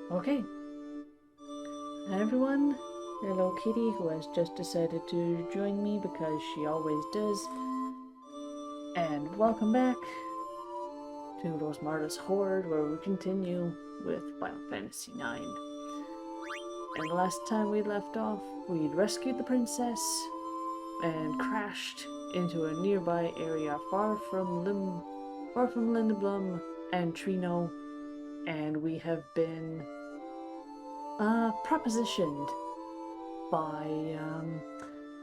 Okay. Hi everyone. Hello Kitty, who has just decided to join me because she always does. And welcome back to Rosmarda's Horde, where we continue with Final Fantasy IX. And the last time we left off, we'd rescued the princess and crashed into a nearby area far from Lindblum and Trino, and we have been propositioned by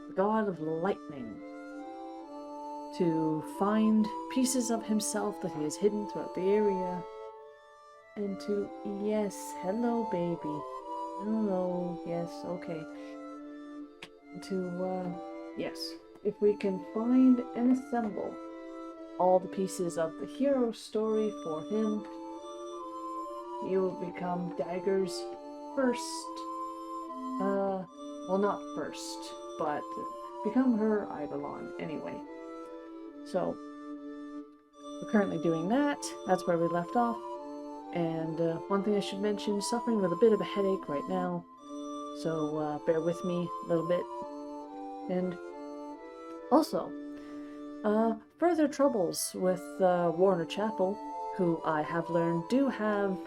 the god of lightning to find pieces of himself that he has hidden throughout the area, and to, yes, hello baby, hello, yes, okay, to, yes, if we can find and assemble all the pieces of the hero story for him, he will become Dagger's first, well, not first, but become her Eidolon anyway. So, we're currently doing that. That's where we left off. And one thing I should mention, suffering with a bit of a headache right now, so bear with me a little bit. And also, further troubles with Warner Chapel, who I have learned do have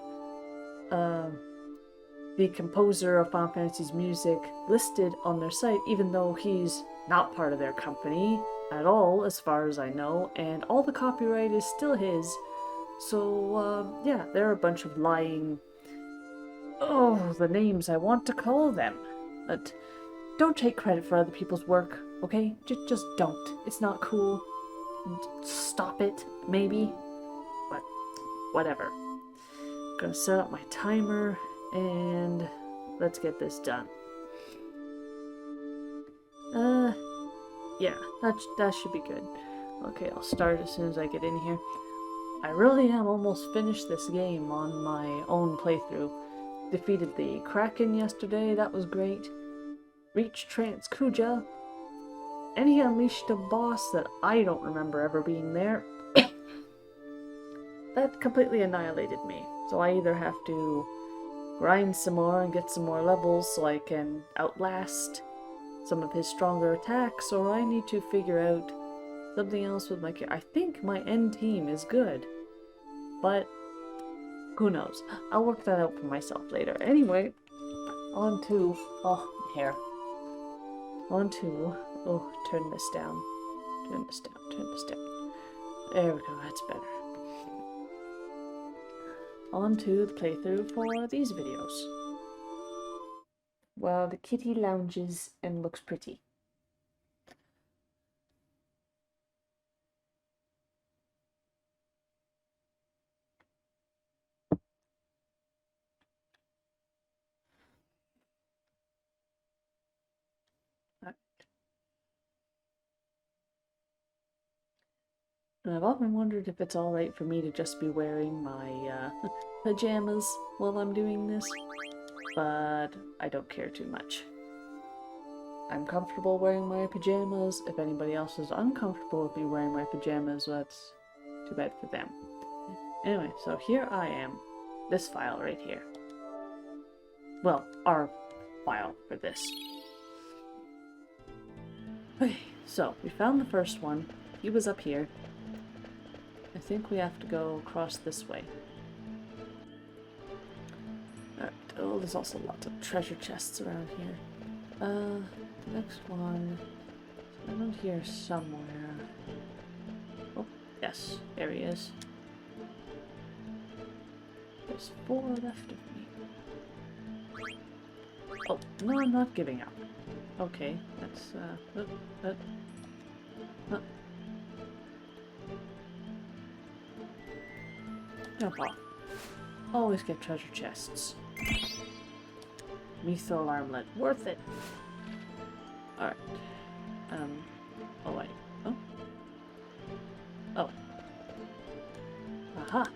the composer of Final Fantasy's music listed on their site, even though he's not part of their company at all, as far as I know, and all the copyright is still his. So, yeah, they're a bunch of lying... Oh, the names I want to call them. But don't take credit for other people's work, okay? Just don't. It's not cool. Stop it, maybe. But, whatever. I'm gonna set up my timer, and let's get this done. Yeah, that should be good. Okay, I'll start as soon as I get in here. I really am almost finished this game on my own playthrough. Defeated the Kraken yesterday, that was great. Reached Trance Kuja, and he unleashed a boss that I don't remember ever being there. That completely annihilated me, so I either have to grind some more and get some more levels so I can outlast some of his stronger attacks, or I need to figure out something else with my character. I think my end team is good, but who knows? I'll work that out for myself later. Anyway, on to... oh, hair. On to... oh, turn this down. Turn this down, turn this down. There we go, that's better. On to the playthrough for these videos. Well, the kitty lounges and looks pretty. And I've often wondered if it's alright for me to just be wearing my pajamas while I'm doing this, but I don't care too much. I'm comfortable wearing my pajamas. If anybody else is uncomfortable with me wearing my pajamas, that's too bad for them. Anyway, so here I am. This file right here. Well, our file for this. Okay, so we found the first one. He was up here. I think we have to go across this way. Alright, oh, there's also lots of treasure chests around here. The next one is around here somewhere. Oh, yes, there he is. There's 4 left of me. Oh, no, I'm not giving up. Okay, that's, jump off. Always get treasure chests. Mithril armlet. Worth it. Alright. Oh wait. Oh. Oh. Aha!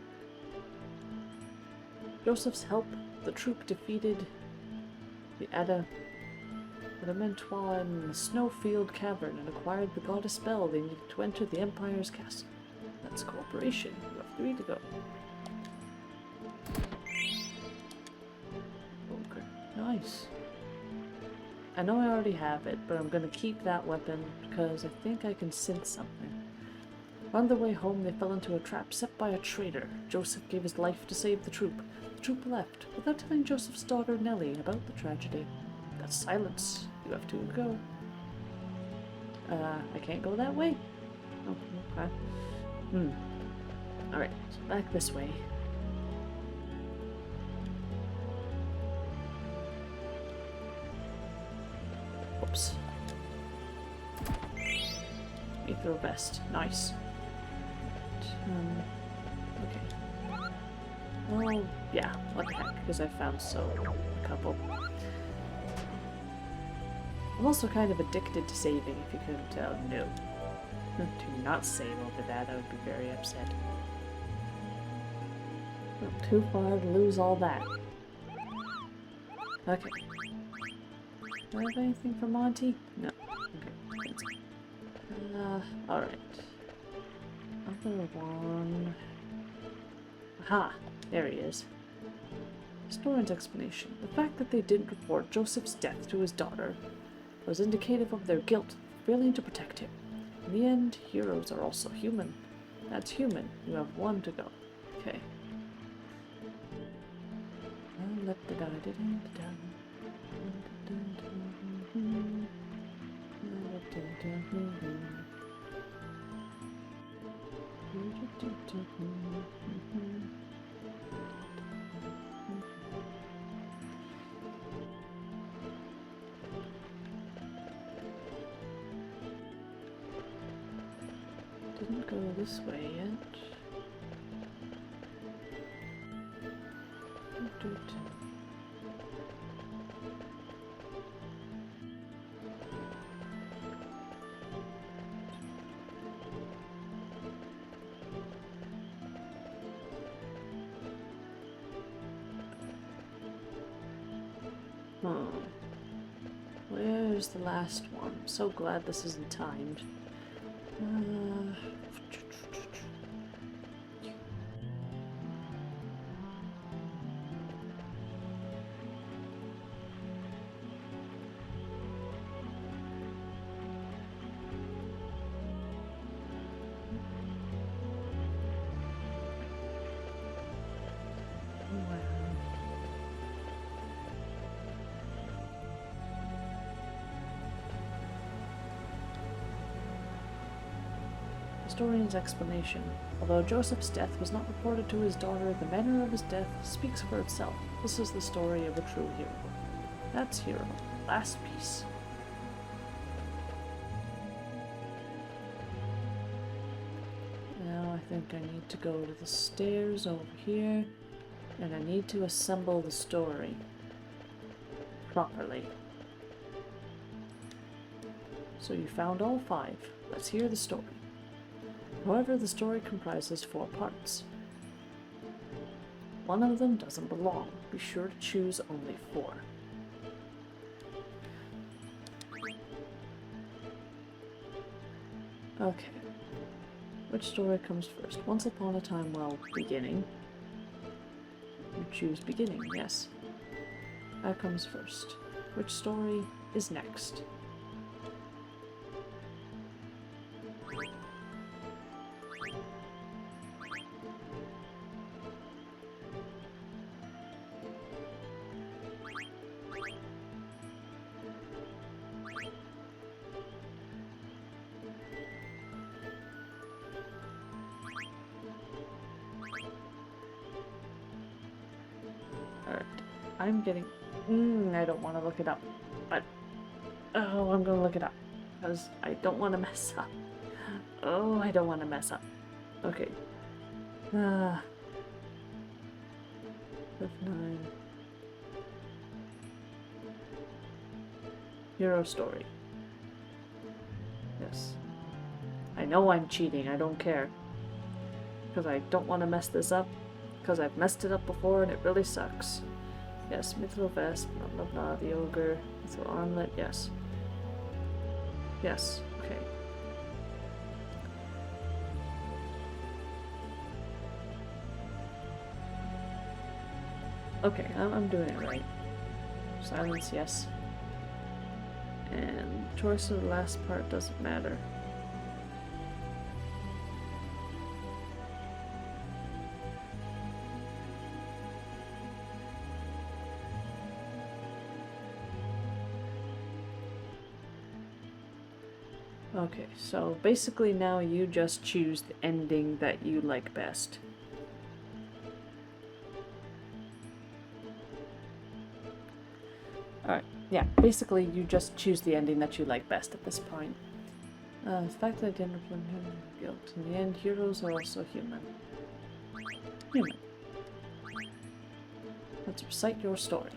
Joseph's help. The troop defeated the Adamentois in the Snowfield Cavern and acquired the goddess spell they needed to enter the Empire's castle. That's cooperation. You have 3 to go. Nice. I know I already have it, but I'm gonna keep that weapon because I think I can sense something. On their way home, they fell into a trap set by a traitor. Joseph gave his life to save the troop. The troop left, without telling Joseph's daughter Nellie about the tragedy. That's silence. You have to go. I can't go that way? Oh, okay. Alright, so back this way. Whoops. Mithril vest. Nice. Okay. Well, yeah, what the heck, because I found a couple. I'm also kind of addicted to saving, if you couldn't tell. No. Do not save over that, I would be very upset. Not too far to lose all that. Okay. Do I have anything for Monty? No. Okay. Alright. Other one... Aha! There he is. Historian's explanation. The fact that they didn't report Joseph's death to his daughter was indicative of their guilt for failing to protect him. In the end, heroes are also human. That's human. You have one to go. Okay. Didn't go this way yet. Where's the last one? I'm so glad this isn't timed. Historian's explanation. Although Joseph's death was not reported to his daughter, the manner of his death speaks for itself. This is the story of a true hero. That's hero. Last piece. Now I think I need to go to the stairs over here, and I need to assemble the story properly. So you found all 5. Let's hear the story. However, the story comprises 4 parts. One of them doesn't belong. Be sure to choose only 4. Okay. Which story comes first? Once upon a time, well, beginning. You choose beginning, yes. That comes first. Which story is next? I'm getting... I don't want to look it up, but... Oh, I'm gonna look it up, because I don't want to mess up. Oh, I don't want to mess up. Okay. F9. Hero story. Yes. I know I'm cheating, I don't care. Because I don't want to mess this up, because I've messed it up before and it really sucks. Yes, mithril vest, blah blah blah, the ogre, mithril armlet, yes. Yes, okay. Okay, I'm doing it right. Silence, yes. And choice of the last part doesn't matter. Okay, so basically now you just choose the ending that you like best. Alright, yeah, basically you just choose the ending that you like best at this point. The fact that I didn't report human guilt. In the end, heroes are also human. Human. Let's recite your story.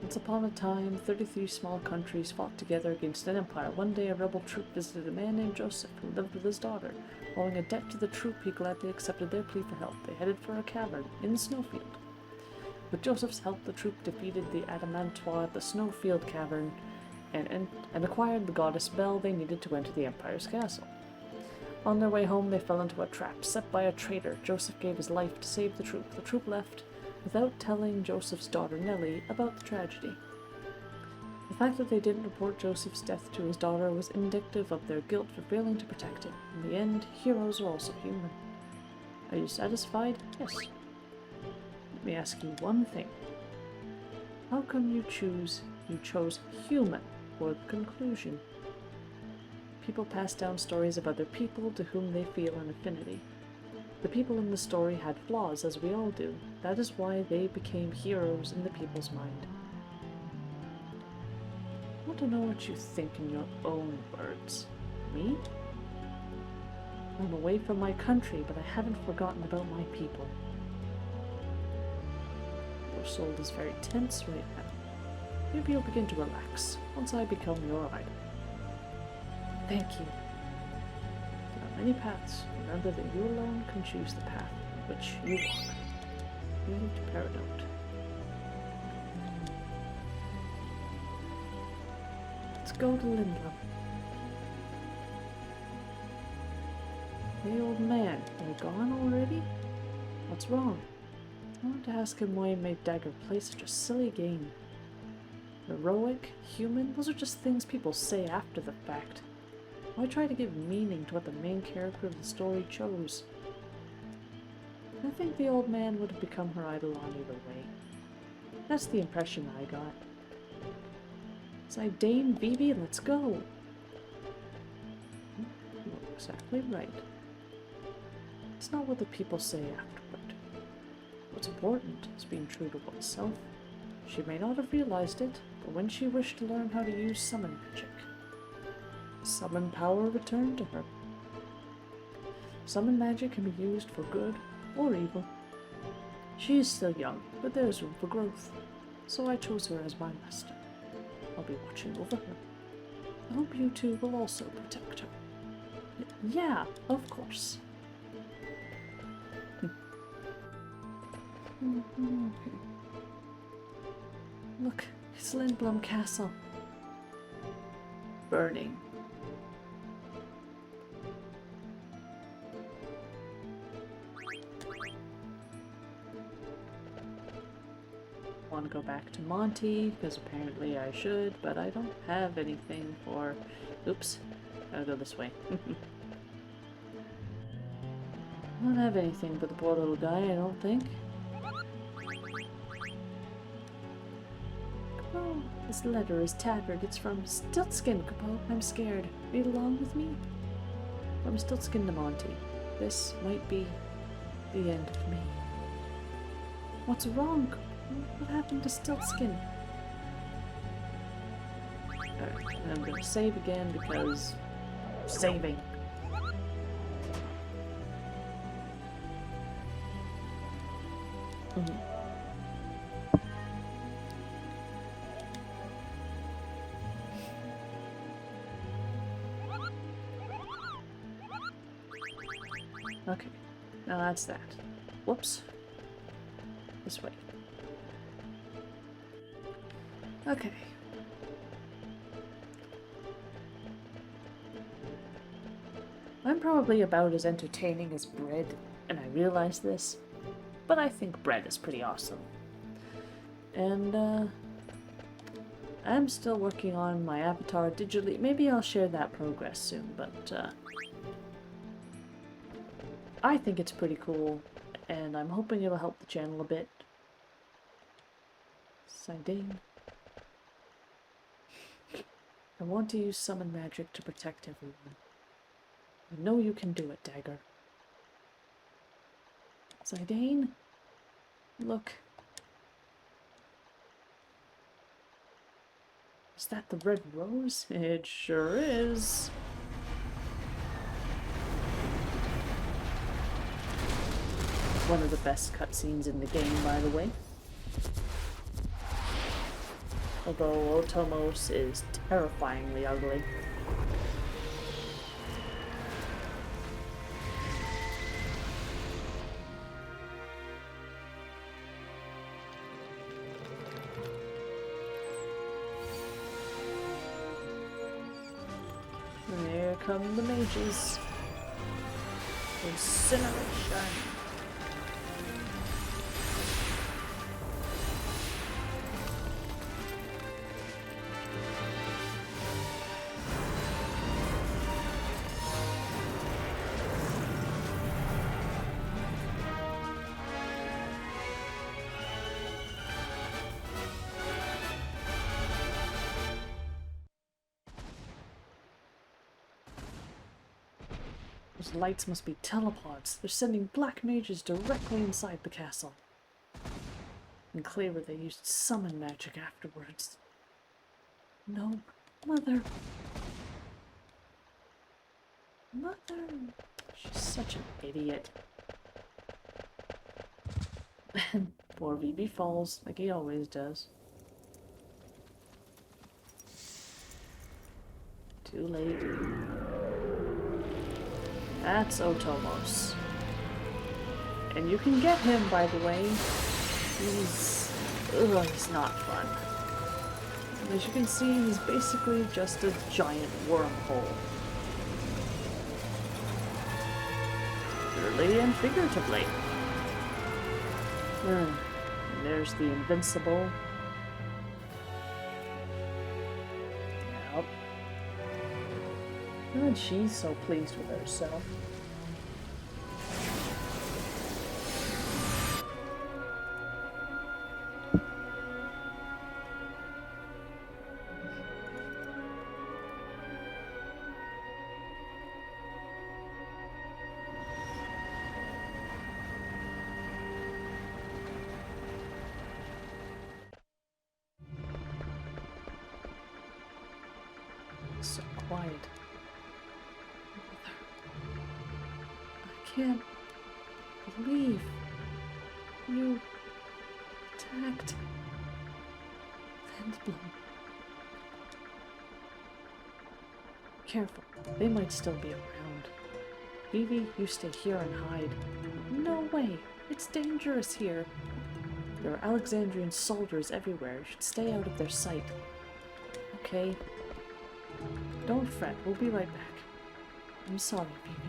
Once upon a time, 33 small countries fought together against an empire. One day, a rebel troop visited a man named Joseph, who lived with his daughter. Owing a debt to the troop, he gladly accepted their plea for help. They headed for a cavern in the snowfield. With Joseph's help, the troop defeated the Adamantois at the snowfield cavern and acquired the goddess Belle they needed to enter the empire's castle. On their way home, they fell into a trap set by a traitor. Joseph gave his life to save the troop. The troop left without telling Joseph's daughter Nellie about the tragedy. The fact that they didn't report Joseph's death to his daughter was indicative of their guilt for failing to protect him. In the end, heroes are also human. Are you satisfied? Yes. Let me ask you one thing. How come you chose human for the conclusion? People pass down stories of other people to whom they feel an affinity. The people in the story had flaws, as we all do. That is why they became heroes in the people's mind. I want to know what you think in your own words. Me? I'm away from my country, but I haven't forgotten about my people. Your soul is very tense right now. Maybe you'll begin to relax once I become your idol. Thank you. There are many paths. Remember that you alone can choose the path in which you walk. Read Paradote. Let's go to Lindblum. Hey, old man, are you gone already? What's wrong? I want to ask him why he made Dagger play such a silly game. Heroic, human, those are just things people say after the fact. Why try to give meaning to what the main character of the story chose? I think the old man would have become her idol on either way. That's the impression I got. Say, Dame Vivi, let's go! You're exactly right. It's not what the people say afterward. What's important is being true to oneself. She may not have realized it, but when she wished to learn how to use summon magic, summon power returned to her. Summon magic can be used for good or evil. She is still young, but there is room for growth, so I chose her as my master. I'll be watching over her. I hope you two will also protect her. Yeah, of course. Look, it's Lindblum Castle. Burning. Want to go back to Monty, because apparently I should, but I don't have anything for... Oops, gotta go this way. I don't have anything but the poor little guy, I don't think. Oh, this letter is tattered. It's from Stiltskin, Capo. I'm scared. Read along with me? From Stiltskin to Monty. This might be the end of me. What's wrong? What happened to Stiltskin? Alright, I'm gonna save again because... saving. Okay, now that's that. Whoops. This way. Okay. I'm probably about as entertaining as Bread, and I realize this, but I think Bread is pretty awesome. And I'm still working on my avatar digitally. Maybe I'll share that progress soon, but I think it's pretty cool, and I'm hoping it'll help the channel a bit. Zidane. I want to use summon magic to protect everyone. I know you can do it, Dagger. Zidane? Look. Is that the red rose? It sure is. One of the best cutscenes in the game, by the way. Although Otomos is terrifyingly ugly. Here come the mages. Incineration. Those lights must be telepods. They're sending black mages directly inside the castle. And clever they used summon magic afterwards. No, Mother. Mother. She's such an idiot. Poor Vivi falls, like he always does. Too late. That's Otomos. And you can get him, by the way. He's not fun. As you can see, he's basically just a giant wormhole. Literally and figuratively. And there's the invincible. Yep. And she's so pleased with herself. So quiet. I can't believe you attacked Lindblum. Careful, they might still be around. Vivi, you stay here and hide. No way, it's dangerous here. There are Alexandrian soldiers everywhere. You should stay out of their sight. Okay? Don't fret, we'll be right back. I'm sorry, Vivi.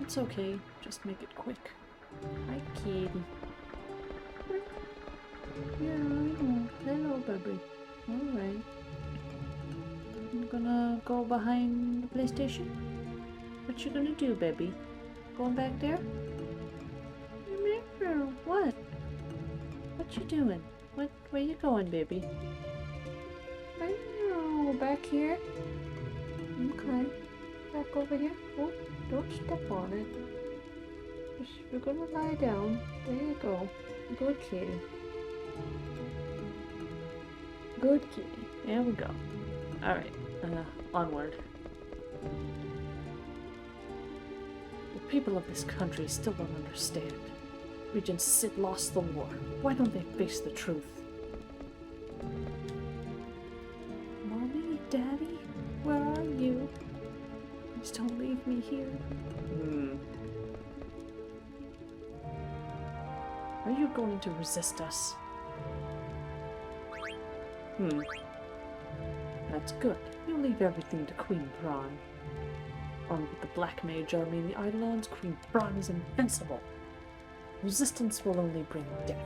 It's okay, just make it quick. Hi, kitty. Yeah, I know. Hello, baby. Alright. I'm gonna go behind the PlayStation. What you gonna do, baby? Going back there? What? What you doing? Where you going, baby? Back here. Okay. Back over here. Oh, don't step on it. You're gonna lie down. There you go. Good kitty. Good kitty. There we go. Alright. Onward. The people of this country still don't understand. Regent Cid lost the war. Why don't they face the truth? Mommy? Daddy? Where are you? Please don't leave me here. Are you going to resist us? That's good. You'll leave everything to Queen Braun. Armed with the Black Mage Army and the Eidolons, Queen Braun is invincible. Resistance will only bring death.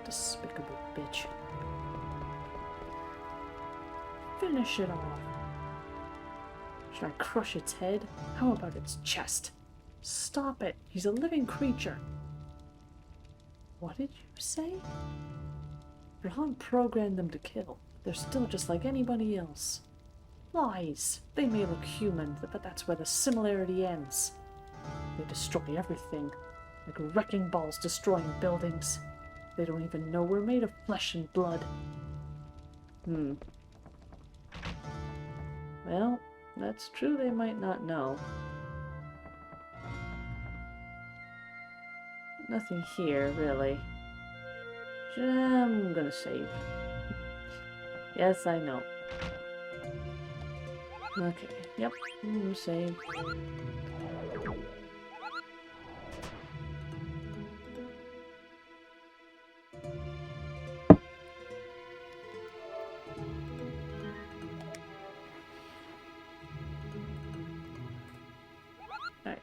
Despicable bitch. Finish it off. Should I crush its head? How about its chest? Stop it! He's a living creature! What did you say? Rahan programmed them to kill. They're still just like anybody else. Lies! They may look human, but that's where the similarity ends. They destroy everything, like wrecking balls destroying buildings. They don't even know we're made of flesh and blood. Well, that's true, they might not know. Nothing here, really. I'm gonna save. Yes, I know. Okay, yep, save. Alright.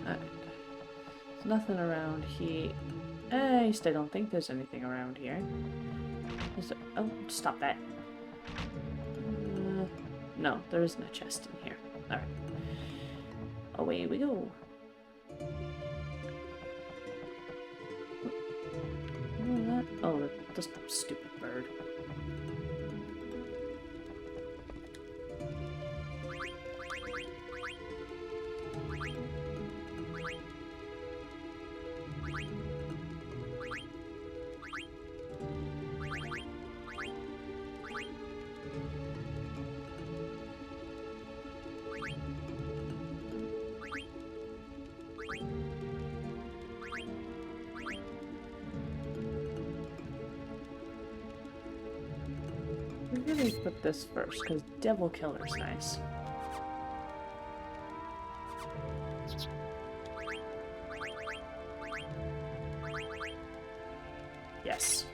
Alright. There's nothing around here. At least I don't think there's anything around here. Oh, stop that. No, there isn't a chest in here. Alright. Away we go. Oh, that's a stupid bird. I'm gonna put this first, because Devil Killer's nice. Yes.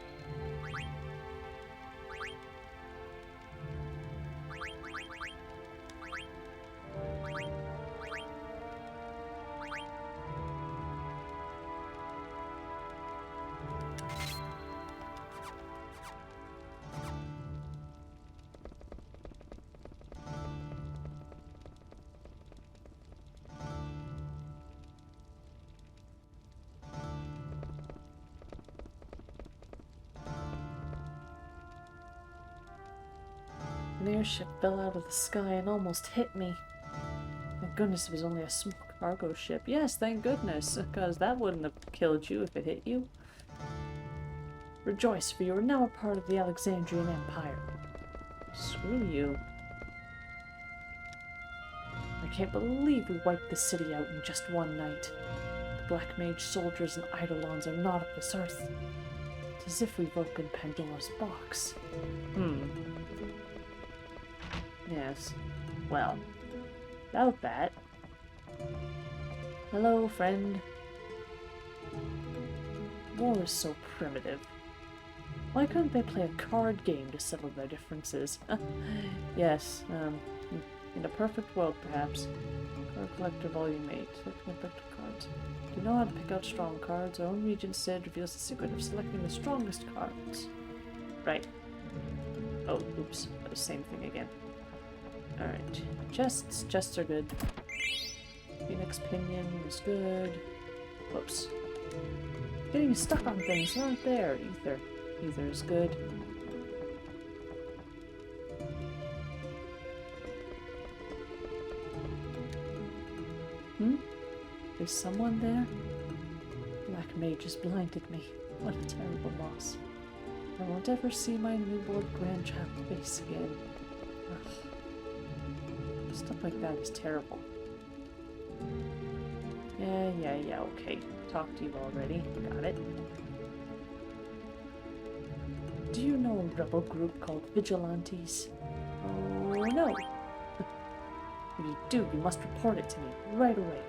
An airship fell out of the sky and almost hit me. Thank goodness it was only a small cargo ship. Yes, thank goodness, because that wouldn't have killed you if it hit you. Rejoice, for you are now a part of the Alexandrian Empire. Screw you. I can't believe we wiped the city out in just one night. The Black Mage soldiers and Eidolons are not of this earth. It's as if we've opened Pandora's box. Yes. Well, without that. Hello, friend. War is so primitive. Why couldn't they play a card game to settle their differences? Yes, in a perfect world, perhaps. Card Collector Volume 8. Selecting effective cards. Do you know how to pick out strong cards? Our own Regent Cid reveals the secret of selecting the strongest cards. Right. Oh, oops. That was the same thing again. Alright. Chests are good. Phoenix Pinion is good. Whoops. Getting stuck on things aren't there. Ether is good. There's someone there? Black Mage has blinded me. What a terrible loss. I won't ever see my newborn grandchild face again. Ugh. Stuff like that is terrible. Yeah, okay. Talked to you already. Got it. Do you know a rebel group called Vigilantes? Oh, no. If you do, you must report it to me right away.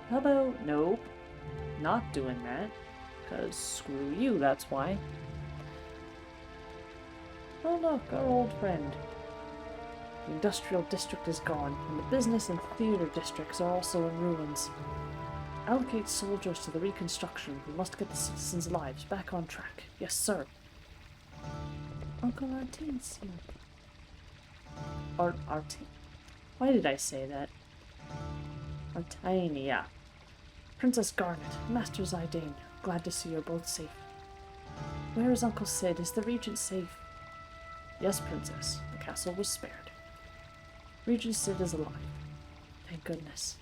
How about... Nope. Not doing that. Because screw you, that's why. Oh look, our old friend. The industrial district is gone, and the business and theater districts are also in ruins. Allocate soldiers to the reconstruction. We must get the citizens' lives back on track. Yes, sir. Uncle Artesia. Why did I say that? Artania. Princess Garnet, Master Zidane. Glad to see you're both safe. Where is Uncle Cid? Is the Regent safe? Yes, Princess. The castle was spared. Regent Cid is alive. Thank goodness.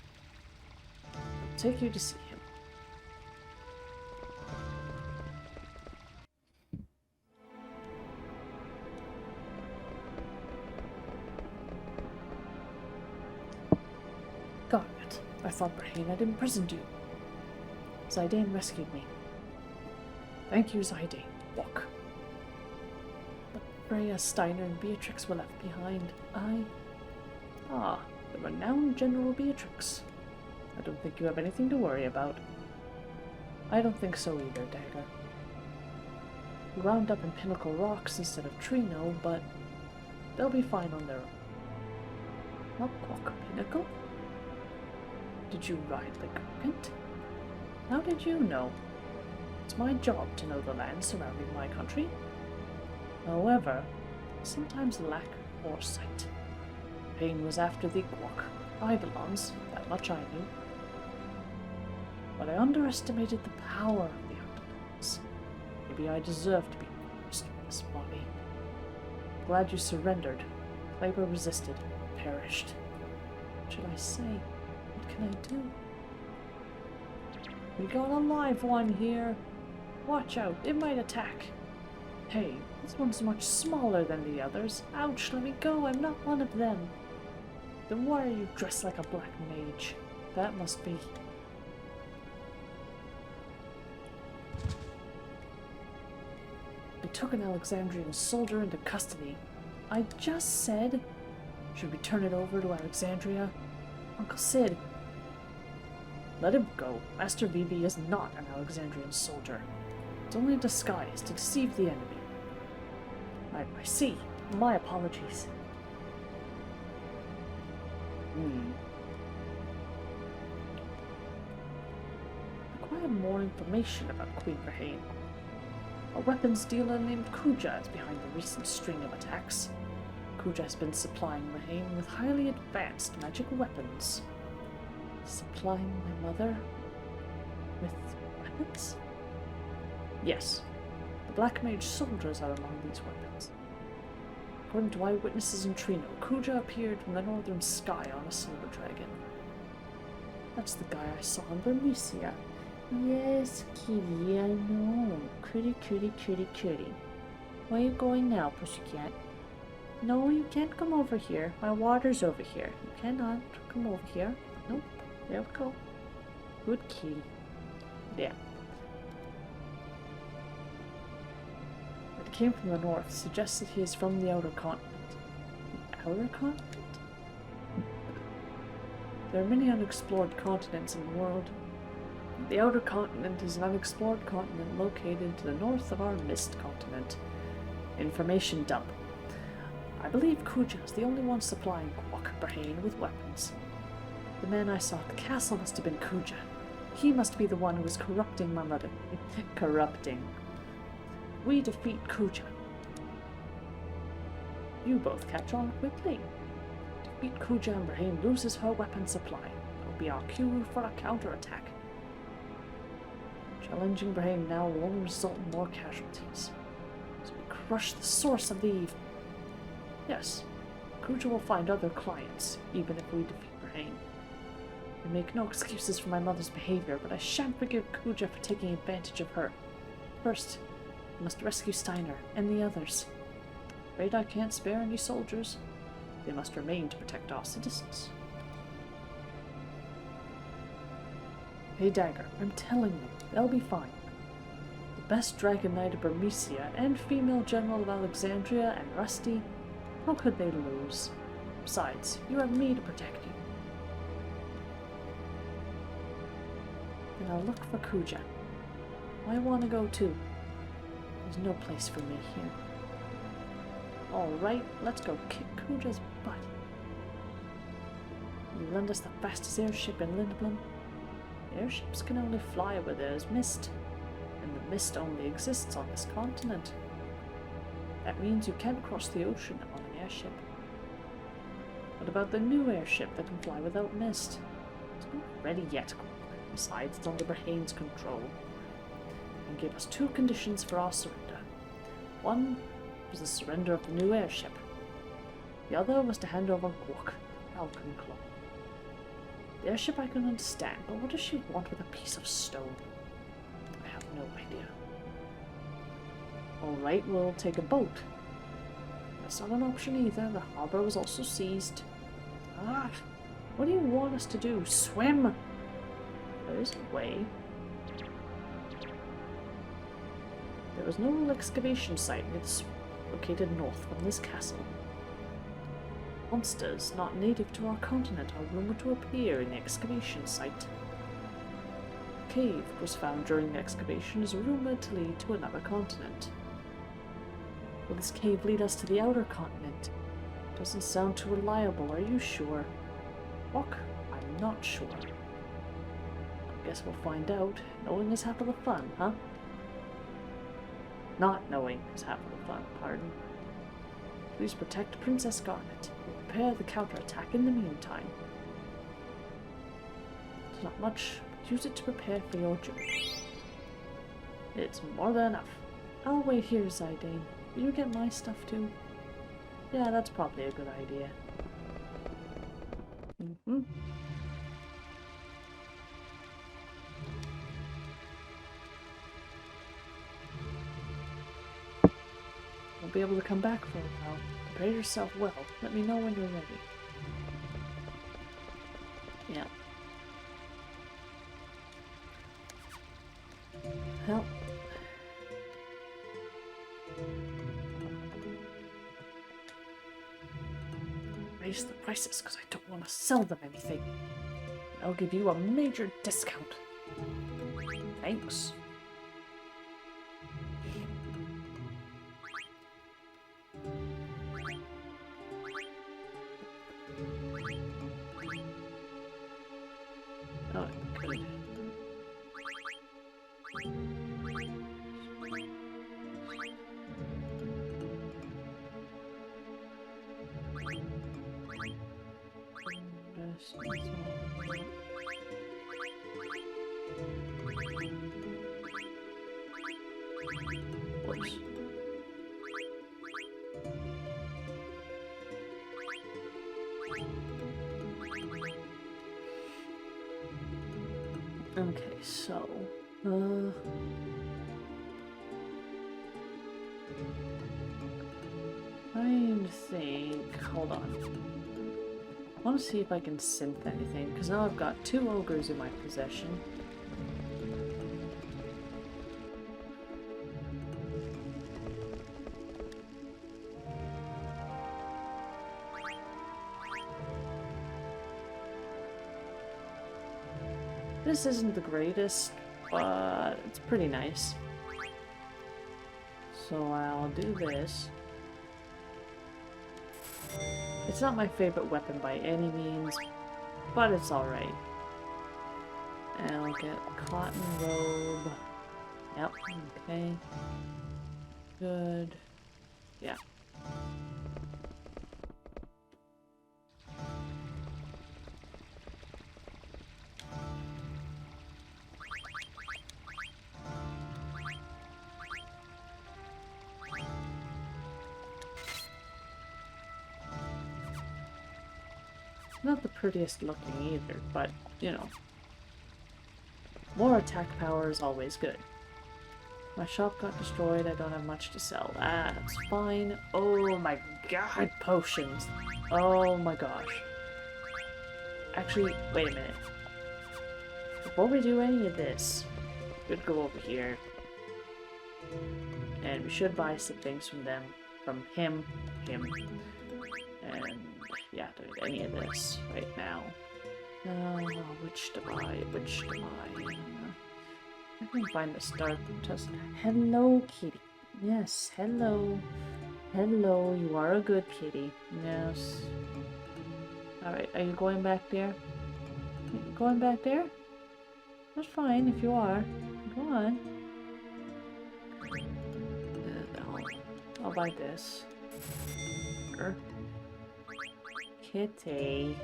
I'll take you to see him. Garnet, I thought Brahine had imprisoned you. Zidane rescued me. Thank you, Zidane. Walk. But Freya, Steiner, and Beatrix were left behind. The renowned General Beatrix. I don't think you have anything to worry about. I don't think so either, Dagger. We wound up in Pinnacle Rocks instead of Trino, but they'll be fine on their own. Walk, Pinnacle? Did you ride the Gurgant? How did you know? It's my job to know the land surrounding my country. However, I sometimes lack foresight. Pain was after the Gwok Eidolons, that much I knew. But I underestimated the power of the Eidolons. Maybe I deserve to be cursed with this body. Glad you surrendered. Kleber resisted, perished. What should I say? What can I do? We got a live one here. Watch out, it might attack. Hey, this one's much smaller than the others. Ouch, let me go, I'm not one of them. Then why are you dressed like a black mage? That must be... They took an Alexandrian soldier into custody. I just said... Should we turn it over to Alexandria? Uncle Cid. Let him go. Master Vivi is not an Alexandrian soldier. It's only a disguise to deceive the enemy. I see. My apologies. Require more information about Queen Brahine. A weapons dealer named Kuja is behind the recent string of attacks. Kuja has been supplying Brahine with highly advanced magic weapons. Supplying my mother with weapons? Yes. The Black Mage soldiers are among these weapons. According to eyewitnesses in Trino, Kuja appeared from the northern sky on a silver dragon. That's the guy I saw in Bernicia. Yes, kitty, I know. Kitty, kitty, kitty, kitty. Where are you going now, pussycat? No, you can't come over here. My water's over here. You cannot come over here. Nope. There we go. Good kitty. Yeah. It came from the north, suggests that he is from the outer continent. The outer continent? There are many unexplored continents in the world. The outer continent is an unexplored continent located to the north of our mist continent. Information dump. I believe Kuja is the only one supplying Gwok Brahine with weapons. The man I saw at the castle must have been Kuja. He must be the one who is corrupting my mother. Corrupting. We defeat Kuja. You both catch on quickly. Defeat Kuja and Brahine loses her weapon supply. It will be our cue for a counterattack. Challenging Brahine now will only result in more casualties. So we crush the source of the evil. Yes, Kuja will find other clients, even if we defeat Brahine. I make no excuses for my mother's behavior, but I shan't forgive Kuja for taking advantage of her. First, I must rescue Steiner and the others. Afraid I can't spare any soldiers. They must remain to protect our citizens. Hey Dagger, I'm telling you, they'll be fine. The best Dragon Knight of Bernicia and female general of Alexandria and Rusty, how could they lose? Besides, you have me to protect you. Then I'll look for Kuja. I want to go too. There's no place for me here. Alright, let's go kick Kuja's butt. You lend us the fastest airship in Lindblum? Airships can only fly where there is mist, and the mist only exists on this continent. That means you can't cross the ocean on an airship. What about the new airship that can fly without mist? It's not ready yet. Besides, it's under Brahmane's control. And gave us 2 conditions for our surrender. One was the surrender of the new airship. The other was to hand over Gwok, Falcon Claw. The airship I can understand, but what does she want with a piece of stone? I have no idea. Alright, we'll take a boat. That's not an option either. The harbor was also seized. Ah! What do you want us to do? Swim? There is a way. There was no excavation site located north from this castle. Monsters not native to our continent are rumored to appear in the excavation site. The cave was found during the excavation is rumored to lead to another continent. Will this cave lead us to the outer continent? Doesn't sound too reliable, are you sure? Walk? I'm not sure. I guess we'll find out. Knowing is half of the fun, huh? Not knowing is half of the fun, pardon. Please protect Princess Garnet. Prepare the counterattack in the meantime. It's not much, but use it to prepare for your journey. It's more than enough. I'll wait here, Zidane. Will you get my stuff too? Yeah, that's probably a good idea. Won't be able to come back for a while. Prepare yourself well. Let me know when you're ready. Yeah. Well. Raise the prices because I don't want to sell them anything. I'll give you a major discount. Thanks. Oh, good. Whoops. Okay, so, trying to think, hold on. I want to see if I can synth anything, because now I've got 2 ogres in my possession. This isn't the greatest, but it's pretty nice. So I'll do this. It's not my favorite weapon by any means, but it's alright. And I'll get cotton robe. Yep, okay. Good. Yeah. Not the prettiest looking either, but, you know. More attack power is always good. My shop got destroyed, I don't have much to sell. Ah, that's fine. Oh my god, potions. Oh my gosh. Actually, wait a minute. Before we do any of this, we should go over here. And we should buy some things from them. From him. And yeah, do any of this right now. Which to buy? Which to buy? I can find the start test. Hello, kitty. Yes, hello. Hello, you are a good kitty. Yes. Alright, are you going back there? Are you going back there? That's fine if you are. Go on. I'll buy this. Kitty.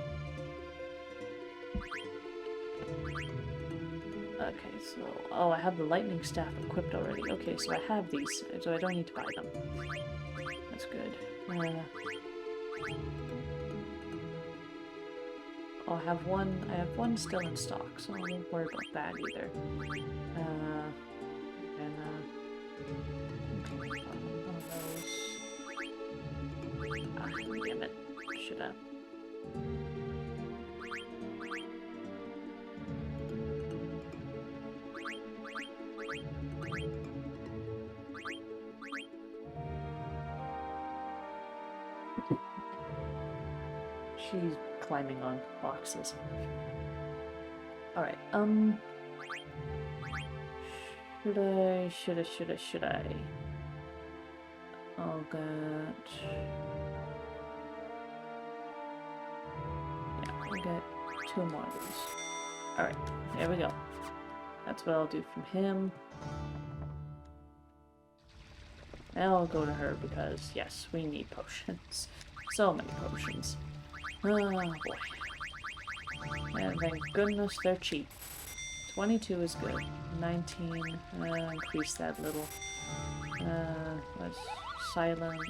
Okay, so... Oh, I have the lightning staff equipped already. Okay, so I have these, so I don't need to buy them. That's good. Oh, I have one still in stock, so I won't worry about that either. One of those. Ah, damn it. Should have. She's climbing on boxes. Alright, should I? Oh god. Yeah, we'll get 2 more of these. Alright, there we go. That's what I'll do from him. Now I'll go to her because, yes, we need potions. So many potions. Oh boy. And thank goodness they're cheap. 22 is good. 19, increase that little. Let's silence.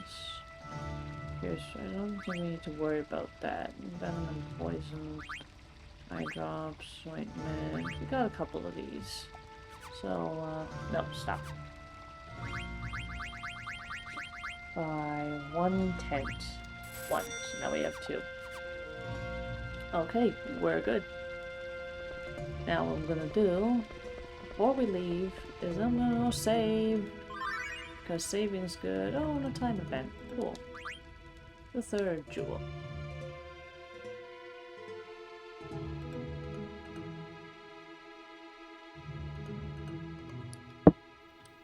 Here's, I don't think we need to worry about that. Venom and poison. Eye drops, ointment. We got a couple of these. So, no, stop. By 1/10. 1. So now we have 2. Okay, we're good. Now what I'm gonna do, before we leave, is I'm gonna go save. Because saving's good. Oh, and a time event. Cool. The 3rd jewel.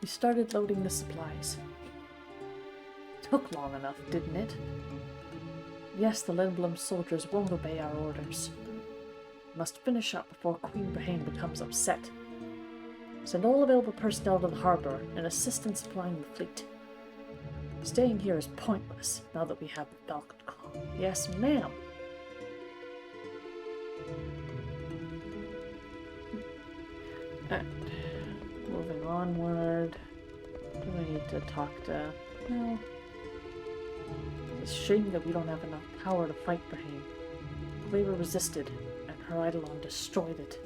We started loading the supplies. Took long enough, didn't it? Yes, the Lindblum soldiers won't obey our orders. Must finish up before Queen Brahane becomes upset. Send all available personnel to the harbor and assistance supplying the fleet. Staying here is pointless now that we have the Falcon Claw. Yes, ma'am. And moving onward. Do we need to talk to... No. It's a shame that we don't have enough power to fight Brahane. Cleaver resisted, and her Eidolon destroyed it.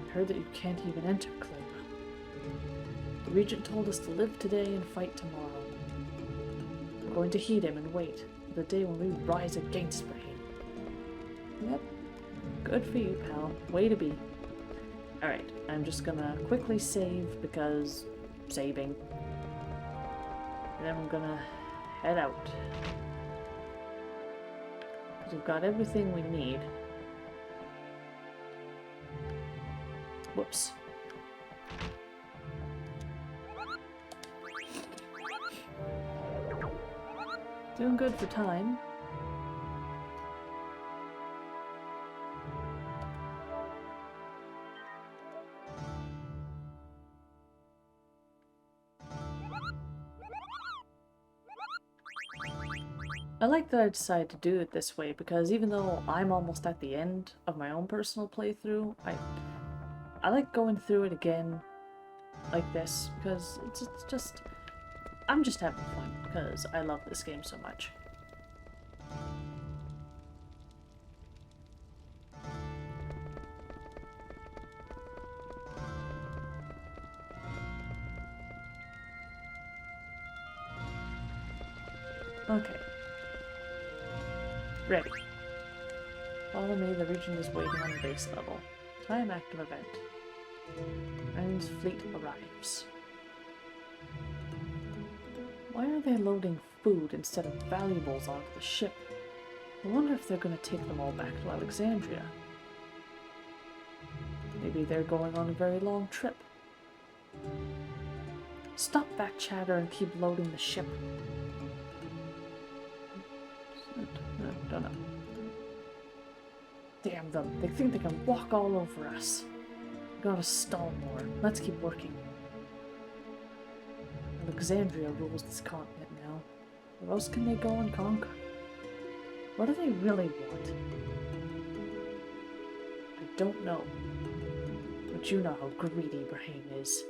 I heard that you can't even enter Cleaver. The Regent told us to live today and fight tomorrow. We're going to heed him and wait for the day when we rise against Brahane. Yep. Good for you, pal. Way to be. Alright, I'm just gonna quickly save because saving. And then I'm gonna head out. Because we've got everything we need. Whoops. Doing good for time. I like that I decided to do it this way because even though I'm almost at the end of my own personal playthrough, I like going through it again like this because it's just... I'm just having fun because I love this game so much. Okay. Ready. Follow me, the Regent is waiting on the base level. Time active event. Brahmane's fleet arrives. Why are they loading food instead of valuables onto the ship? I wonder if they're going to take them all back to Alexandria. Maybe they're going on a very long trip. Stop that chatter and keep loading the ship. Don't know. Damn them. They think they can walk all over us. We gotta stall more. Let's keep working. Alexandria rules this continent now. Where else can they go and conquer? What do they really want? I don't know. But you know how greedy Brahim is.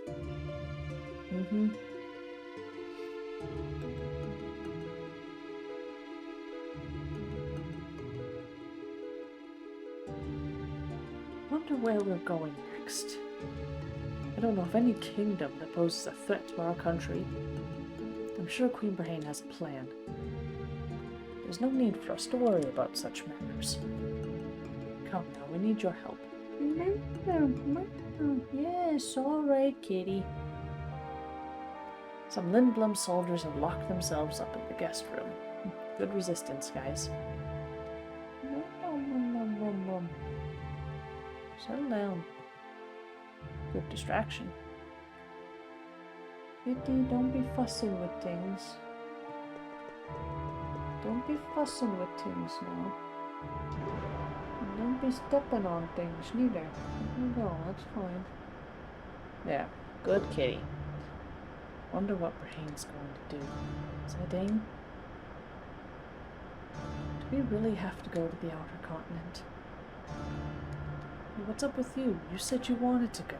Wonder where we're going next. I don't know of any kingdom that poses a threat to our country. I'm sure Queen Brahim has a plan. There's no need for us to worry about such matters. Come now, we need your help. Yes, alright, kitty. Some Lindblum soldiers have locked themselves up in the guest room. Good resistance, guys. Settle down. Good distraction. Kitty, don't be fussing with things. Don't be fussing with things now. And don't be stepping on things neither. No, that's fine. Yeah, good kitty. Wonder what Brahim's going to do. Zidane? Do we really have to go to the outer continent? What's up with you? You said you wanted to go.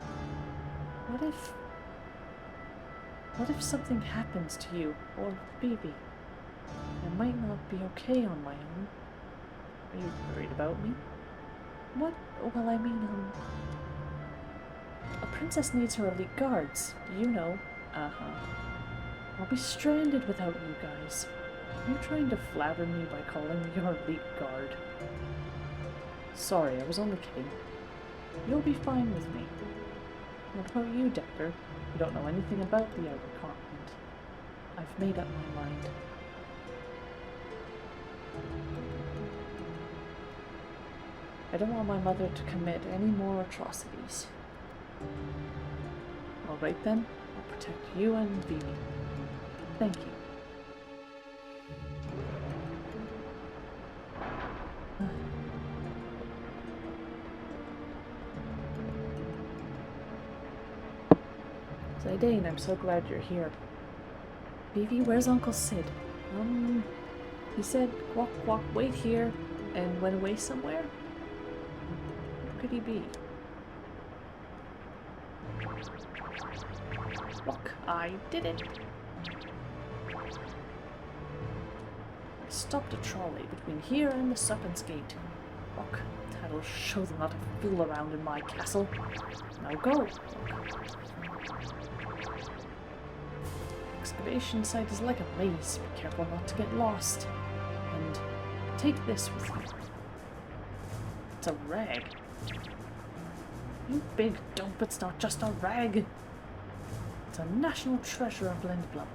What if something happens to you or Bibi? I might not be okay on my own. Are you worried about me? What? Well, I mean, a princess needs her elite guards. You know. I'll be stranded without you guys. Are you trying to flatter me by calling me your elite guard? Sorry, I was only kidding. You'll be fine with me. What about you, Dagger? You don't know anything about the outer continent. I've made up my mind. I don't want my mother to commit any more atrocities. Alright then, I'll protect you and Vivi. Thank you. Zidane, I'm so glad you're here. Vivi, where's Uncle Cid? He said, walk, walk, wait here, and went away somewhere? Where could he be? Look, I did it! I stopped a trolley between here and the Serpent's Gate. Look, that'll show them not to fool around in my castle. Now go! Excavation site is like a maze. Be careful not to get lost. And take this with you. It's a rag. You big dope, it's not just a rag. It's a national treasure of Lindblum.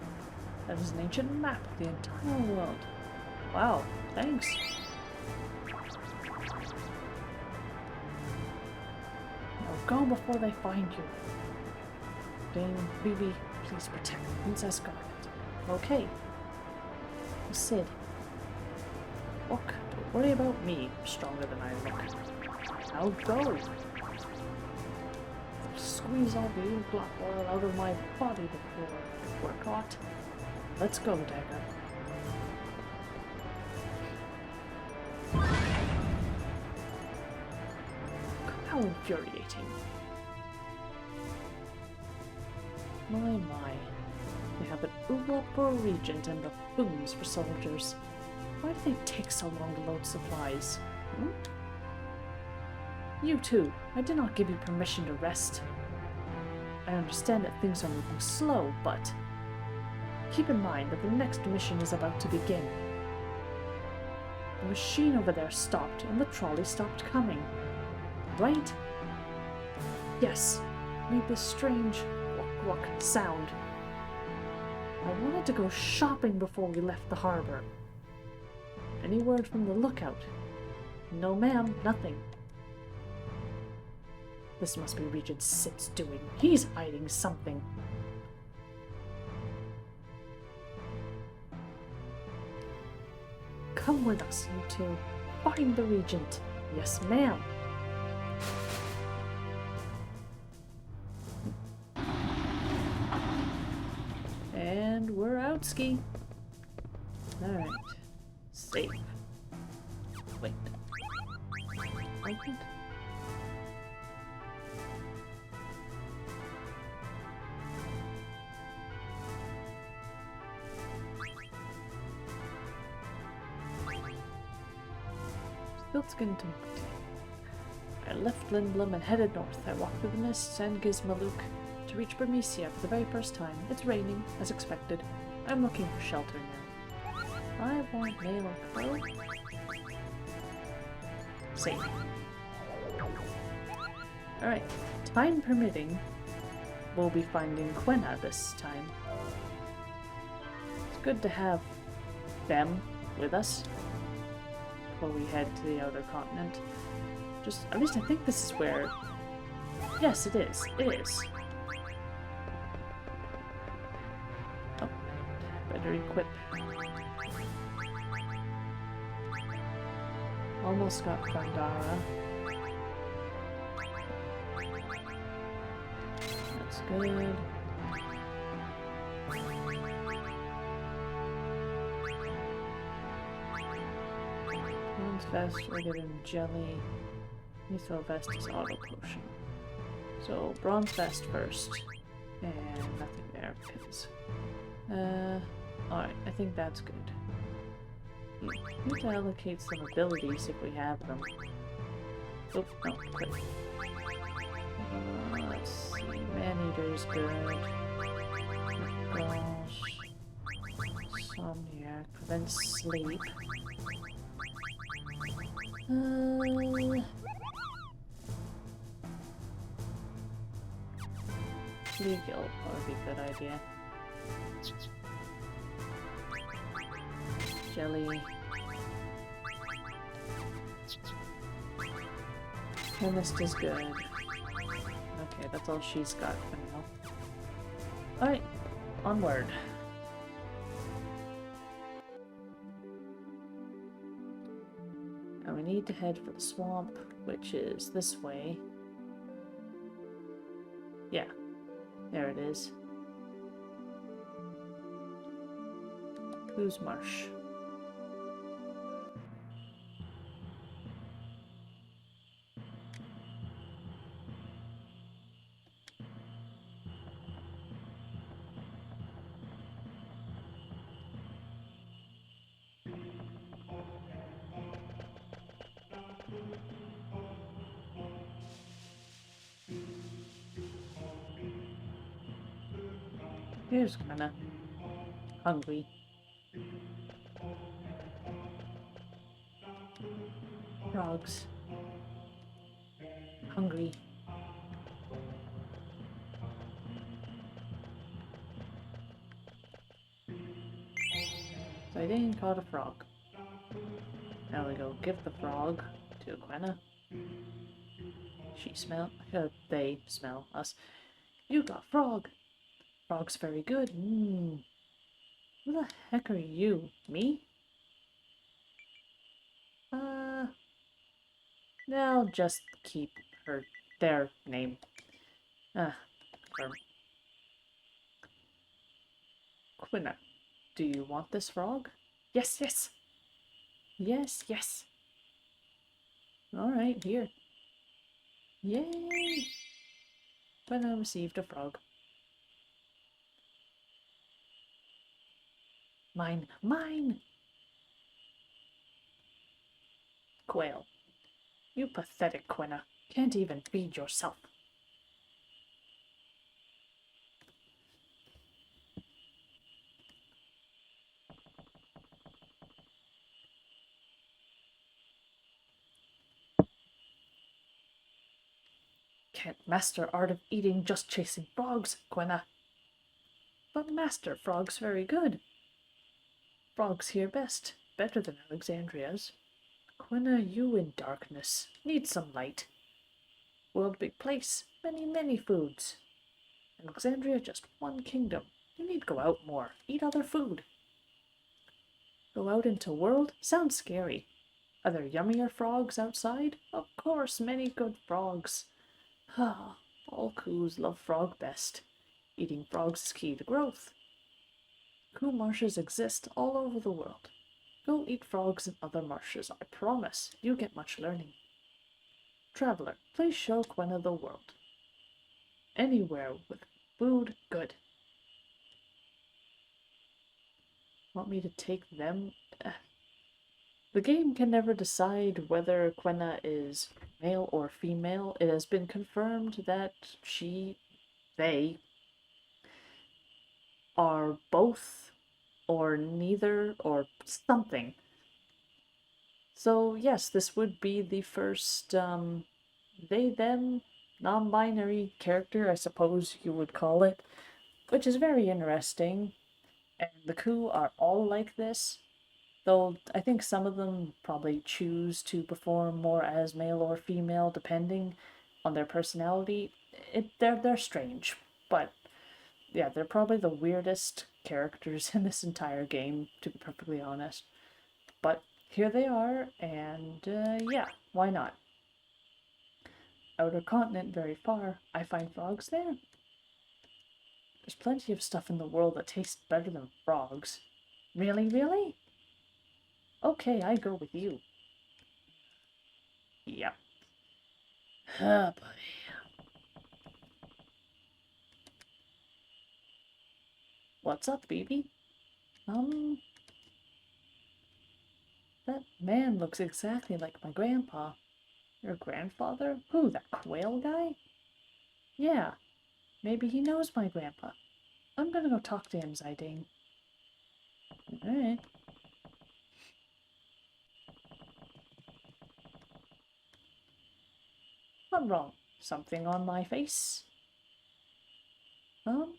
That is an ancient map of the entire world. Wow, thanks. Now go before they find you. Dane, Vivi, please protect Princess Garnet. Okay. Cid. Look, don't worry about me. I'm stronger than I look. Now go. I'll squeeze all the ink black oil out of my body before we're caught. Let's go, Dagger. How infuriating. My. They have an oolop for a regent and buffoons for soldiers. Why do they take so long to load supplies? You too. I did not give you permission to rest. I understand that things are moving slow, but keep in mind that the next mission is about to begin. The machine over there stopped, and the trolley stopped coming. Right? Yes. Made this strange walk sound. I wanted to go shopping before we left the harbor. Any word from the lookout? No, ma'am, nothing. This must be Regent Cid's doing. He's hiding something. Come with us, you two. Find the Regent. Yes, ma'am. And we're out, ski. Alright. Save. Wait. Open? Stiltskin to I left Lindblum and headed north. I walked through the mists and Gizmaluk to reach Bermesia for the very first time. It's raining, as expected. I'm looking for shelter now. I want male or crow. Save. Alright, time permitting, we'll be finding Quina this time. It's good to have them with us before we head to the outer continent. Just, at least I think this is where... Yes, it is. It is. Oh, better equip. Almost got Gandara. That's good. Bronze vest, regular jelly. Lethal vest is auto potion. So bronze vest first. And nothing there. Pins. Alright, I think that's good. We need to allocate some abilities if we have them. Oh, no, quick. Let's see. Man-Eater's good. Gosh. Insomniac. Prevents sleep. Legal would be a good idea. Jelly. Chemist is good. Okay, that's all she's got for now. Alright, onward. And we need to head for the swamp, which is this way. Yeah, there it is. Who's Marsh? Here's Quina. Hungry. Frogs. Hungry. So I didn't caught a frog. Now we go give the frog to Quina. She smell. They smell us. You got frog. Frog's very good. Who the heck are you? Me? I'll just keep their name. Firm. Quina, do you want this frog? Yes, yes. Yes, yes. Alright, here. Yay! Quina received a frog. Mine, mine! Quail. You pathetic Quina. Can't even feed yourself. Can't master art of eating just chasing frogs, Quina. But Master Frog's very good. Frogs here best, better than Alexandria's. Quina, you in darkness, need some light. World big place, many, many foods. Alexandria just one kingdom. You need go out more, eat other food. Go out into world? Sounds scary. Are there yummier frogs outside? Of course, many good frogs. Ah, all coos love frog best. Eating frogs is key to growth. Coo marshes exist all over the world. Go eat frogs in other marshes. I promise you get much learning. Traveler, please show Quina the world. Anywhere with food, good. Want me to take them? The game can never decide whether Quina is male or female. It has been confirmed that they are both or neither or something. So yes, this would be the first they them non-binary character, I suppose you would call it, which is very interesting. And the Ku are all like this, though I think some of them probably choose to perform more as male or female depending on their personality. They're strange, but yeah, they're probably the weirdest characters in this entire game, to be perfectly honest. But here they are, and yeah, why not? Outer continent very far. I find frogs there. There's plenty of stuff in the world that tastes better than frogs. Really, really? Okay, I go with you. Yep. Ah, buddy. What's up, baby? That man looks exactly like my grandpa. Your grandfather? Who, that quail guy? Yeah, maybe he knows my grandpa. I'm gonna go talk to him, Zidane. Alright. I'm wrong. Something on my face? Um,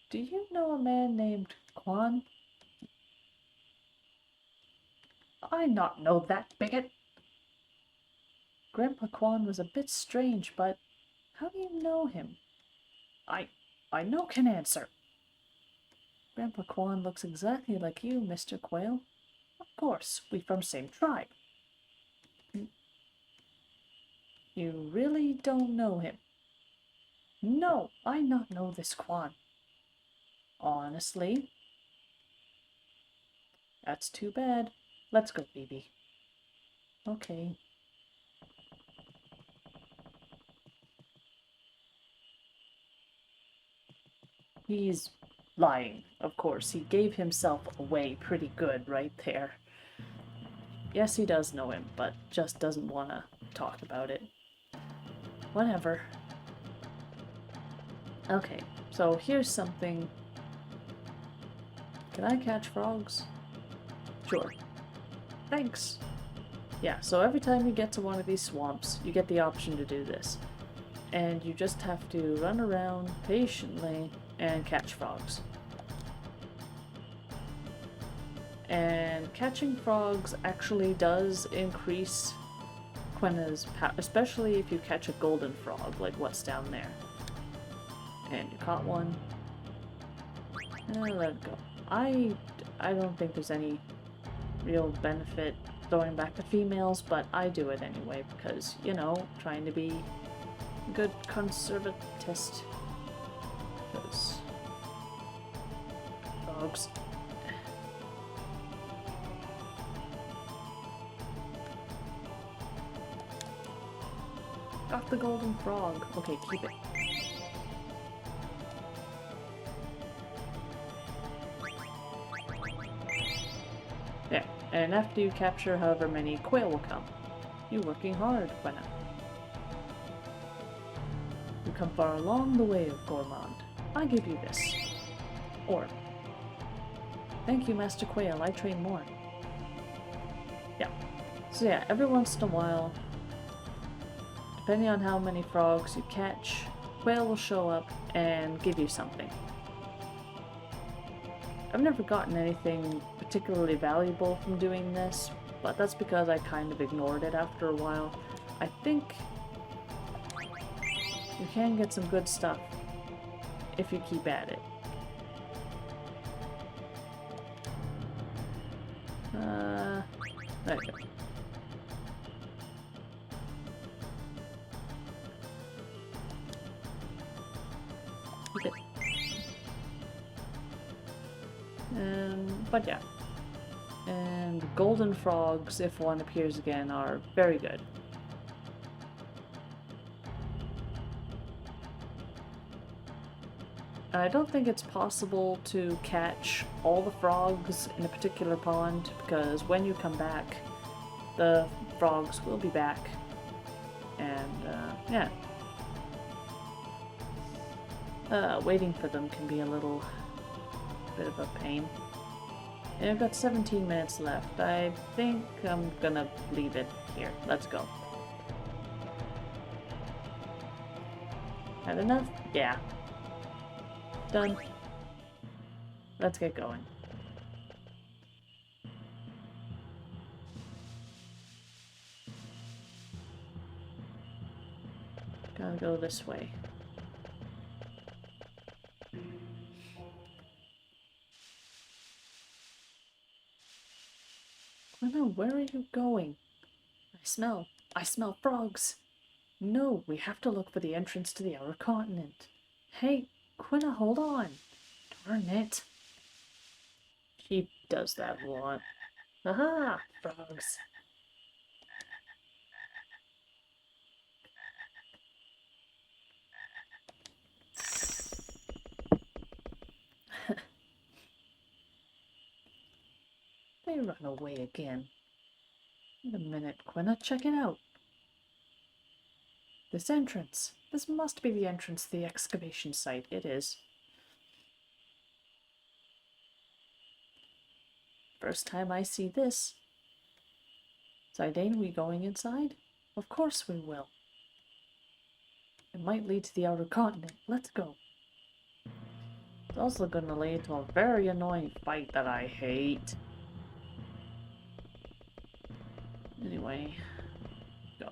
do you know a man named Quan? I not know that bigot. Grandpa Quan was a bit strange, but how do you know him? I no can answer. Grandpa Quan looks exactly like you, Mr. Quail. Of course, we from same tribe. You really don't know him? No, I not know this Quan. Honestly? That's too bad. Let's go, baby. Okay. He's lying, of course. He gave himself away pretty good right there. Yes, he does know him, but just doesn't want to talk about it. Whatever. Okay, so here's something. Can I catch frogs? Sure. Thanks. Yeah, so every time you get to one of these swamps, you get the option to do this. And you just have to run around patiently and catch frogs. And catching frogs actually does increase Quina's power, especially if you catch a golden frog, like what's down there. And you caught one. Let it go. I don't think there's any real benefit throwing back to females, but I do it anyway because, you know, trying to be a good conservatist. Because frogs. Got the golden frog. Okay, keep it. There. And after you capture however many, quail will come. You working hard, Quina. You come far along the way of gourmand. I give you this. Or. Thank you, Master Quail. I train more. Yeah. So yeah, every once in a while, depending on how many frogs you catch, quail will show up and give you something. I've never gotten anything particularly valuable from doing this, but that's because I kind of ignored it after a while. I think you can get some good stuff if you keep at it. There you go. But yeah. And golden frogs, if one appears again, are very good. And I don't think it's possible to catch all the frogs in a particular pond, because when you come back, the frogs will be back. And, yeah. Waiting for them can be a little bit of a pain. And I've got 17 minutes left. I think I'm gonna leave it here. Let's go. Had enough? Yeah. Done. Let's get going. Gotta go this way. Quina, where are you going? I smell frogs. No, we have to look for the entrance to the outer continent. Hey, Quina, hold on. Darn it. She does that a lot. Aha! Frogs. They run away again. Wait a minute, Quina, check it out. This entrance. This must be the entrance to the excavation site. It is. First time I see this. Zidane, we going inside? Of course we will. It might lead to the outer continent. Let's go. It's also gonna lead to a very annoying fight that I hate. Anyway, go.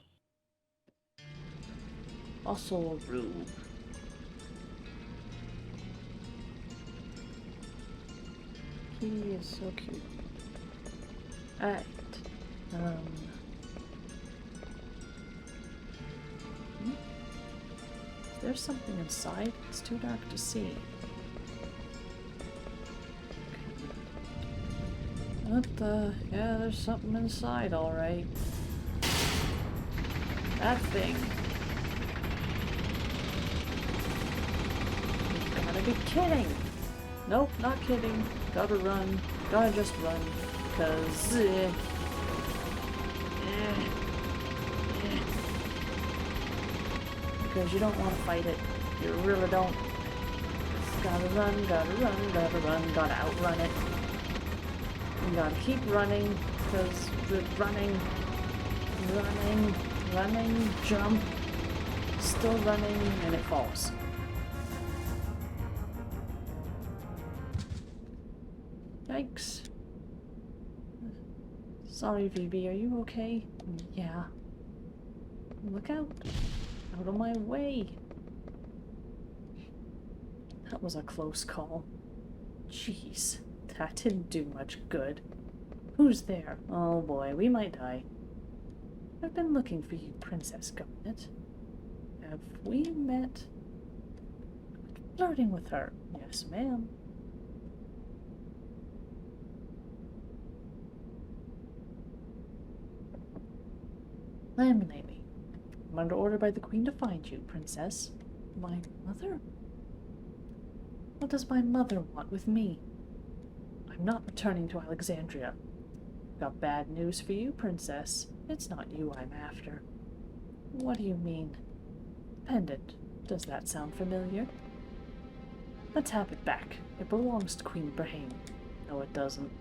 Fossil Roo. He is so cute. Alright. There's something inside. It's too dark to see. What the? Yeah, there's something inside, alright. That thing. You gotta be kidding! Nope, not kidding. Gotta run. Gotta just run. Because... Because you don't want to fight it. You really don't. Just gotta run, gotta run, gotta run, gotta outrun it. You gotta keep running, because we're running, jump, still running, and it falls. Yikes. Sorry, VB, are you okay? Yeah. Look out. Out of my way. That was a close call. Jeez, that didn't do much good. Who's there? Oh boy, we might die. I've been looking for you, Princess Garnet. Have we met? Flirting with her. Yes, ma'am. Laminate me. I'm under order by the Queen to find you, Princess. My mother? What does my mother want with me? I'm not returning to Alexandria. Got bad news for you, Princess. It's not you I'm after. What do you mean? Pendant. Does that sound familiar? Let's have it back. It belongs to Queen Brahim. No, it doesn't.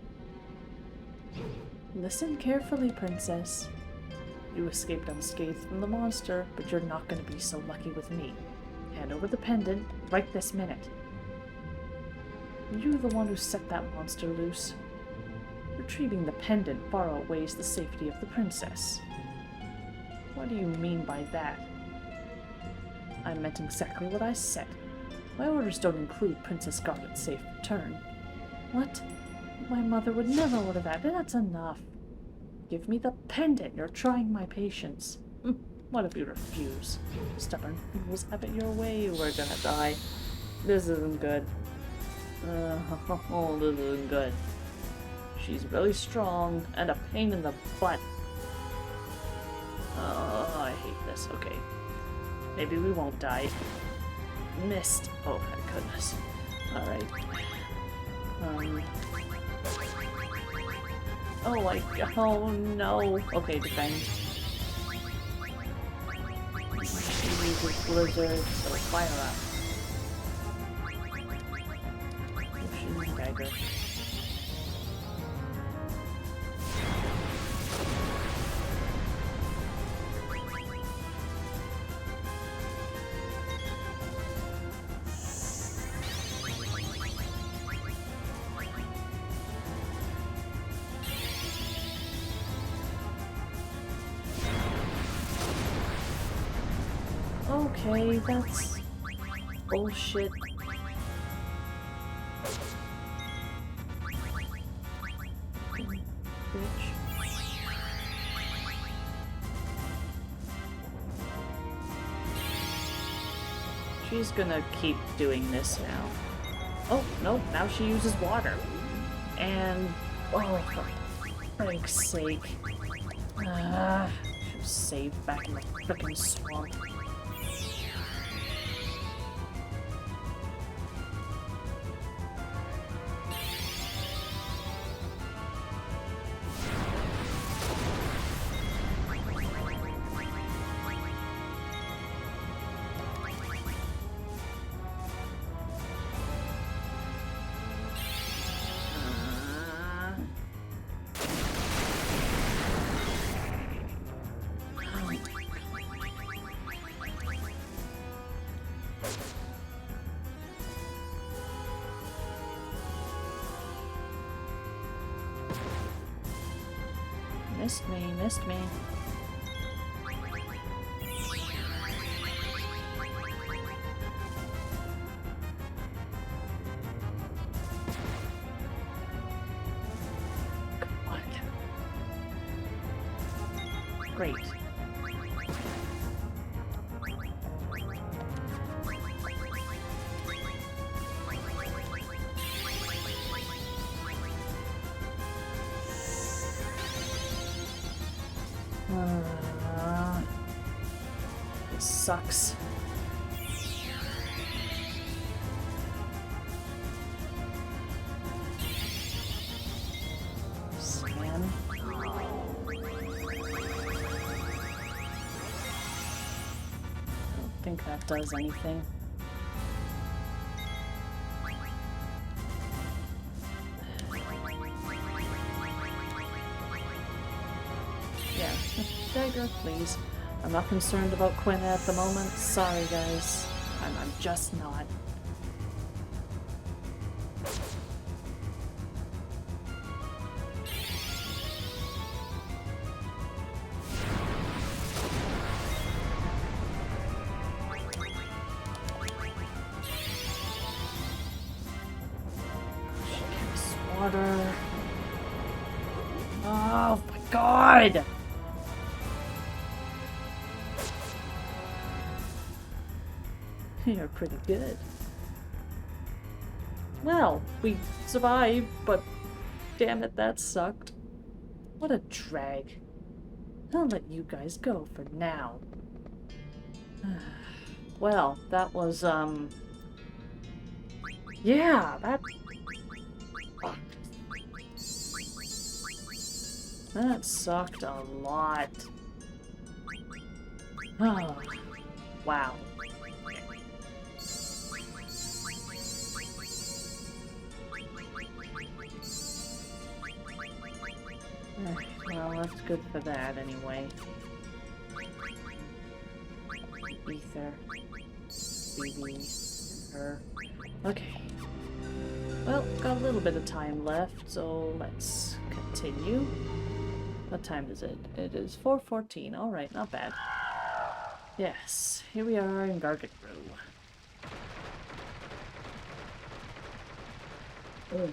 Listen carefully, Princess. You escaped unscathed from the monster, but you're not going to be so lucky with me. Hand over the pendant right this minute. You're the one who set that monster loose. Retrieving the pendant far outweighs the safety of the princess. What do you mean by that? I meant exactly what I said. My orders don't include Princess Garnet's safe return. What? My mother would never order that. That's enough. Give me the pendant. You're trying my patience. What if you refuse? Stubborn fools, have it your way. We're gonna die. This isn't good. Oh, this isn't good. She's really strong and a pain in the butt. Oh, I hate this. Okay. Maybe we won't die. Missed. Oh, my goodness. Alright. Oh no. Okay, defend. She uses blizzard, so fire up. Ocean dagger. Okay, that's bullshit. Bitch. She's gonna keep doing this now. Oh, no, now she uses water. And, oh, for frank's sake. She was saved back in the frickin' swamp. Missed me. Come on. Great. This sucks. Slam. I don't think that does anything. Yeah, dagger, please. I'm not concerned about Quina at the moment. Sorry, guys. I'm just not. Water. Oh my god! You're pretty good. Well, we survived, but damn it, that sucked. What a drag. I'll let you guys go for now. Well, that was, yeah, that sucked a lot. Oh, wow. Well, that's good for that anyway. Ether. BB. Her. Okay. Well, got a little bit of time left, so let's continue. What time is it? It is 4:14. Alright, not bad. Yes, here we are in Regent Cid. Oh.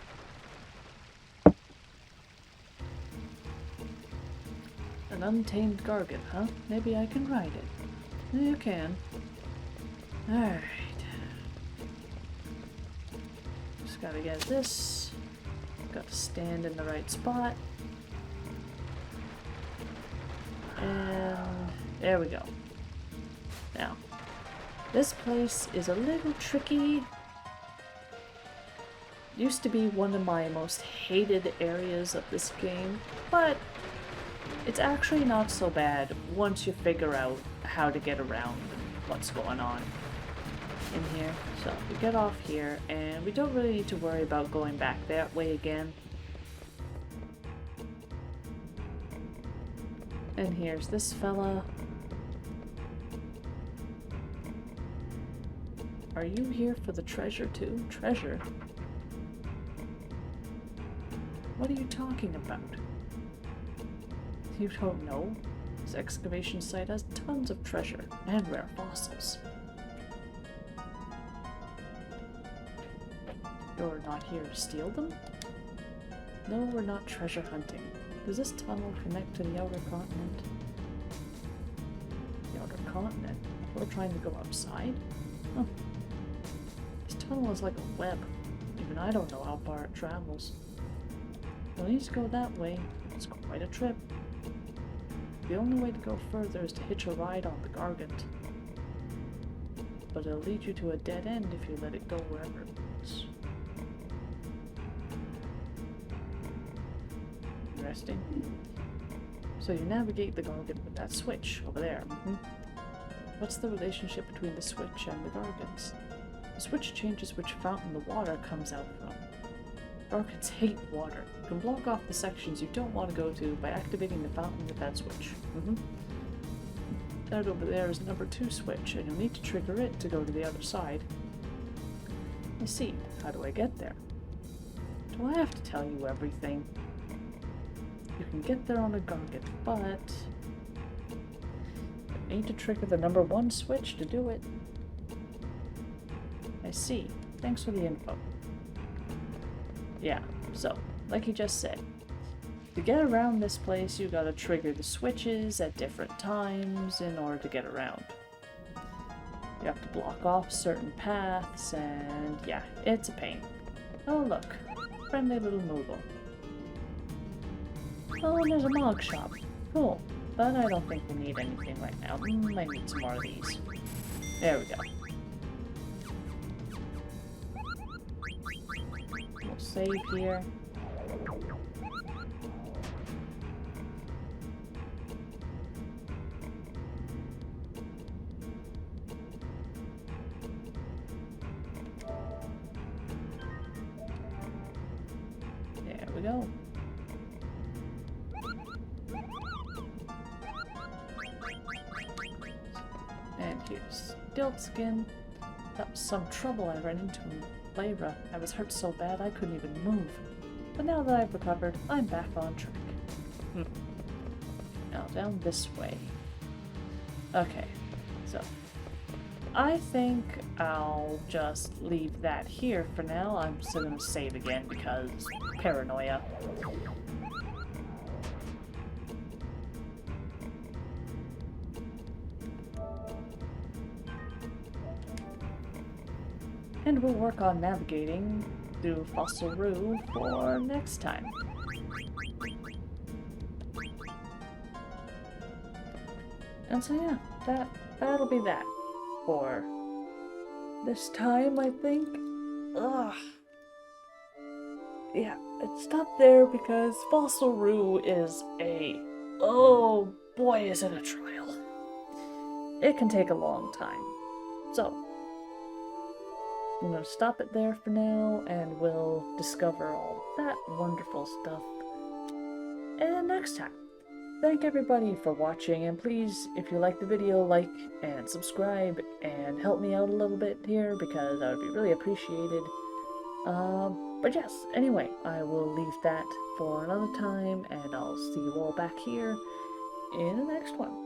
An untamed Gargant, huh? Maybe I can ride it. You can. Alright. Just Gotta get this. Got to stand in the right spot. And there we go. Now, this place is a little tricky. Used to be one of my most hated areas of this game, but it's actually not so bad once you figure out how to get around what's going on in here. So we get off here, and we don't really need to worry about going back that way again. And here's this fella. Are you here for the treasure too? Treasure? What are you talking about? You don't know? This excavation site has tons of treasure and rare fossils. You're not here to steal them? No, we're not treasure hunting. Does this tunnel connect to the outer continent? The outer continent? We're trying to go outside? Huh. This tunnel is like a web. Even I don't know how far it travels. You'll need to go that way. It's quite a trip. The only way to go further is to hitch a ride on the Gargant. But it'll lead you to a dead end if you let it go wherever it goes. Interesting. So you navigate the Gargant with that switch over there. What's the relationship between the switch and the Gargants? The switch changes which fountain the water comes out from. Gargants hate water. You can block off the sections you don't want to go to by activating the fountain with that switch. That over there is number 2 switch, and you'll need to trigger it to go to the other side. I see. How do I get there? Do I have to tell you everything? You can get there on a Gargant, but you need to trigger the number 1 switch to do it. I see. Thanks for the info. Yeah, so, like he just said, to get around this place, you gotta trigger the switches at different times in order to get around. You have to block off certain paths, and yeah, it's a pain. Oh look, friendly little Moogle. Oh, and there's a mog shop. Cool, but I don't think we need anything right now. I need some more of these. There we go. We'll save here. There we go. And here's Stiltskin. That was some trouble I ran into in Lyra. I was hurt so bad I couldn't even move. But now that I've recovered, I'm back on track. Now down this way. Okay, so I think I'll just leave that here for now. I'm still gonna save again because paranoia. And we'll work on navigating through Fossil Roo for next time. And so yeah, that'll be that for this time, I think. Ugh. Yeah, it stopped there because Fossil Roo is oh boy, is it a trial. It can take a long time. So I'm going to stop it there for now, and we'll discover all that wonderful stuff and next time. Thank everybody for watching, and please, if you like the video, like and subscribe and help me out a little bit here because I would be really appreciated. But yes, anyway, I will leave that for another time, and I'll see you all back here in the next one.